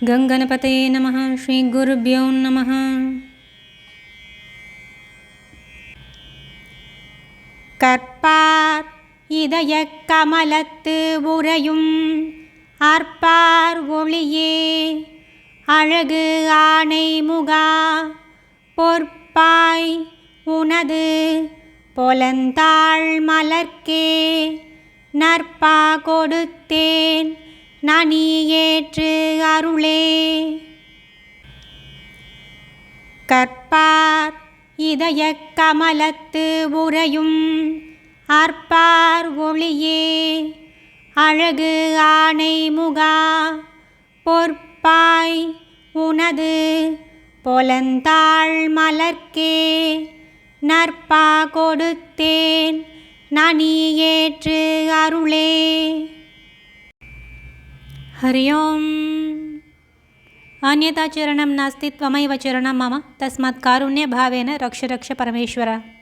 गणपतये नमः। श्री गुरुभ्यो नमः। கற்பார் இதயக் கமலத்து உறையும் அற்பார் ஒளியே அழகு ஆணை முகா பொற்பாய் உனது பொலந்தாள் மலர்க்கே நற்பா கொடுத்தேன் நனி ஏற்று அருளே. கற்பார் இதயக் கமலத்து உறையும் அற்பார் ஒளியே அழகு ஆணை முகா பொற்பாய் உனது பொலந்தாள் மலர்க்கே நற்பா கொடுத்தேன் நனி ஏற்று அருளே. हरि ओम्. अन्यथा चरणं नास्ति त्वमैव चरणं मम तस्मात् कारुण्यभावेन रक्ष रक्ष परमेश्वर.